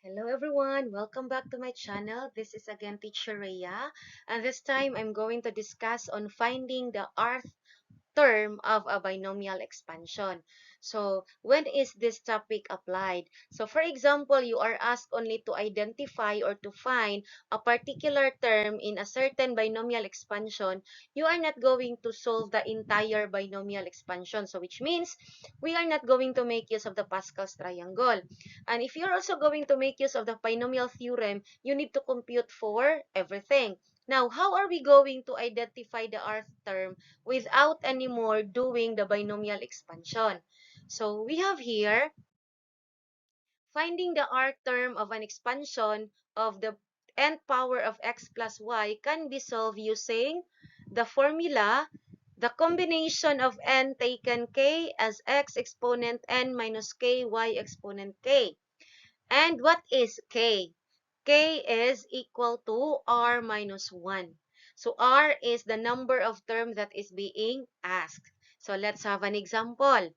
Hello everyone, welcome back to my channel. This is again Teacher Rhea, and this time I'm going to discuss on finding the rth term of a binomial expansion. So, when is this topic applied? So, for example, you are asked only to identify or to find a particular term in a certain binomial expansion. You are not going to solve the entire binomial expansion. So, which means we are not going to make use of the Pascal's triangle. And if you're also going to make use of the binomial theorem, you need to compute for everything. Now, how are we going to identify the rth term without anymore doing the binomial expansion? So we have here, finding the rth term of an expansion of the nth power of x plus y can be solved using the formula, the combination of n taken k as x exponent n minus k y exponent k. And what is k? K is equal to r minus 1. So r is the number of terms that is being asked. So let's have an example.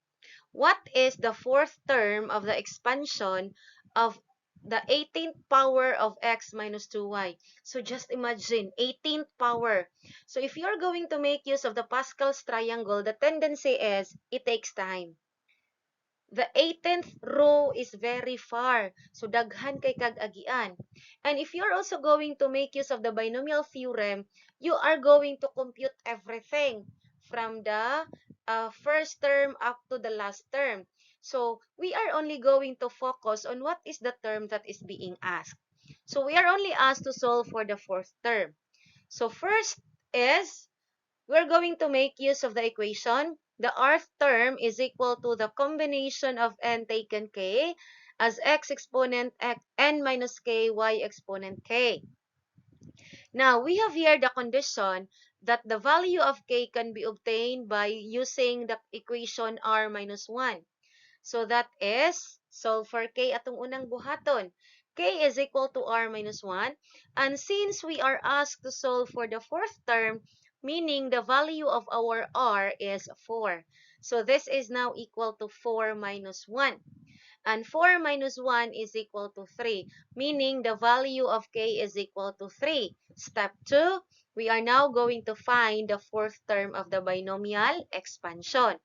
What is the fourth term of the expansion of the 18th power of x minus 2y? So just imagine, 18th power. So if you're going to make use of the Pascal's triangle, the tendency is it takes time. The 18th row is very far. So, daghan kay kag-agian. And if you're also going to make use of the binomial theorem, you are going to compute everything from the first term up to the last term. So, we are only going to focus on what is the term that is being asked. So, we are only asked to solve for the fourth term. So, first is we're going to make use of the equation. The rth term is equal to the combination of n taken k as x exponent n minus k, y exponent k. Now, we have here the condition that the value of k can be obtained by using the equation r minus 1. So, that is, solve for k atong unang buhaton. K is equal to r minus 1. And since we are asked to solve for the fourth term, meaning the value of our r is 4. So, this is now equal to 4 minus 1. And 4 minus 1 is equal to 3, meaning the value of k is equal to 3. Step 2, we are now going to find the fourth term of the binomial expansion.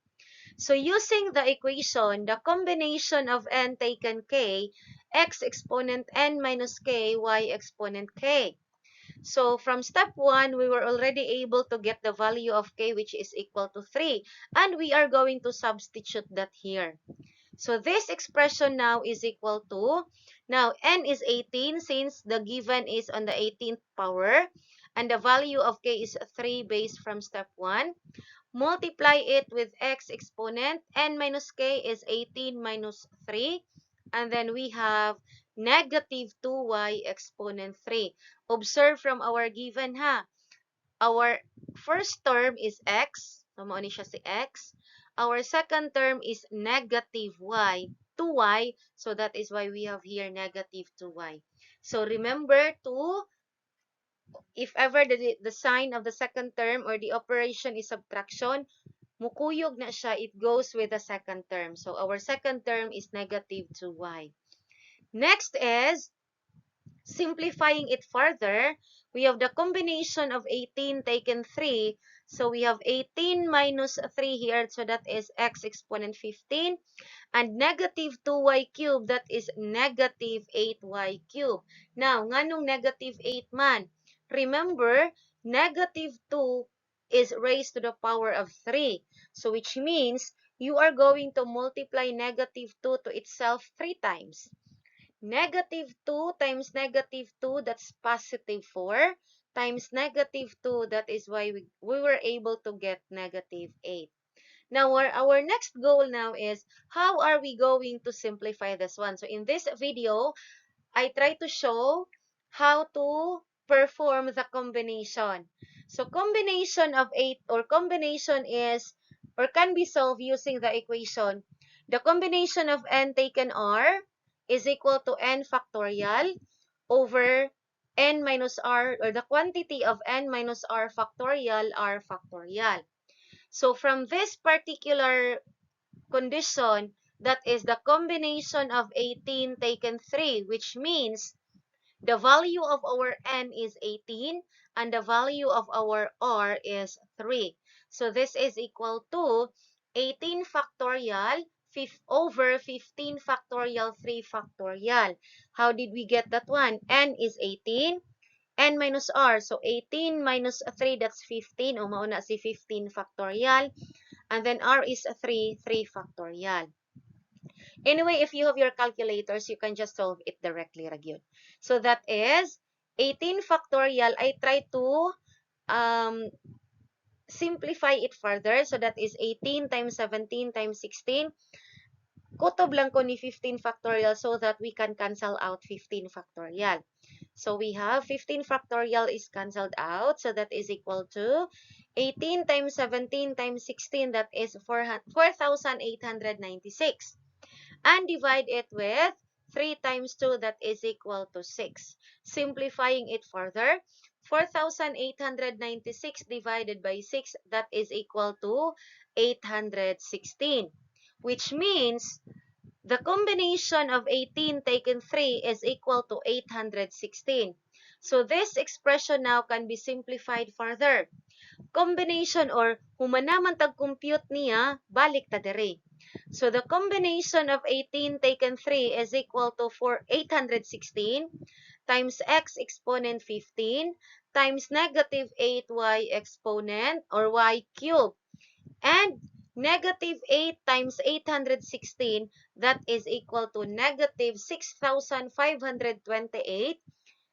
So using the equation, the combination of n taken k, x exponent n minus k, y exponent k. So from step 1, we were already able to get the value of k, which is equal to 3. And we are going to substitute that here. So this expression now is equal to, now n is 18 since the given is on the 18th power. And the value of k is 3 based from step 1. Multiply it with x exponent. N minus k is 18 minus 3. And then we have negative 2y exponent 3. Observe from our given ha. Our first term is x. So, mo ni siya si x. Our second term is negative y. 2y. So, that is why we have here negative 2y. So, remember to, if ever the sign of the second term or the operation is subtraction, mukuyog na siya, it goes with the second term. So, our second term is negative 2y. Next is, simplifying it further, we have the combination of 18 taken 3. So, we have 18 minus 3 here. So, that is x exponent 15. And negative 2y cubed, that is negative 8y cubed. Now, nganong negative 8 man? Remember, negative 2 is raised to the power of 3. So, which means you are going to multiply negative 2 to itself 3 times. Negative 2 times negative 2, that's positive 4, times negative 2, that is why we were able to get negative 8. Now, our next goal now is, how are we going to simplify this one? So, in this video, I try to show how to perform the combination. So, combination of 8 or combination is, or can be solved using the equation. The combination of n taken r is equal to n factorial over n minus r, or the quantity of n minus r factorial, r factorial. So, from this particular condition, that is the combination of 18 taken 3, which means the value of our n is 18 and the value of our r is 3. So this is equal to 18 factorial over 15 factorial 3 factorial. How did we get that one? N is 18. N minus r. So 18 minus 3, that's 15. O mauna si 15 factorial. And then r is 3, 3 factorial. Anyway, if you have your calculators, you can just solve it directly, Ragyod. So that is 18 factorial. I try to um, simplify it further. So that is 18 times 17 times 16. Kutob lang ko ni 15 factorial so that we can cancel out 15 factorial. So we have 15 factorial is cancelled out. So that is equal to 18 times 17 times 16. That is 4,896. And divide it with 3 times 2, that is equal to 6. Simplifying it further, 4,896 divided by 6, that is equal to 816. Which means the combination of 18 taken 3 is equal to 816. So this expression now can be simplified further. Combination or humanaman tag-compute niya, balik ta dere. So the combination of 18 taken 3 is equal to 816 times x exponent 15 times negative 8y exponent or y cubed. And negative 8 times 816, that is equal to negative 6,528.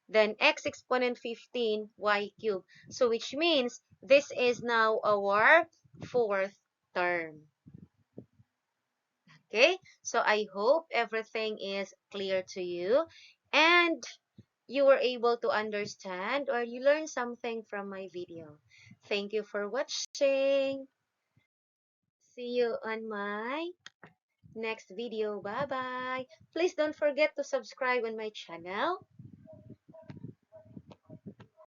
Then x exponent 15 y cubed. So which means this is now our fourth term. Okay, so I hope everything is clear to you and you were able to understand or you learned something from my video. Thank you for watching. See you on my next video. Bye bye. Please don't forget to subscribe on my channel.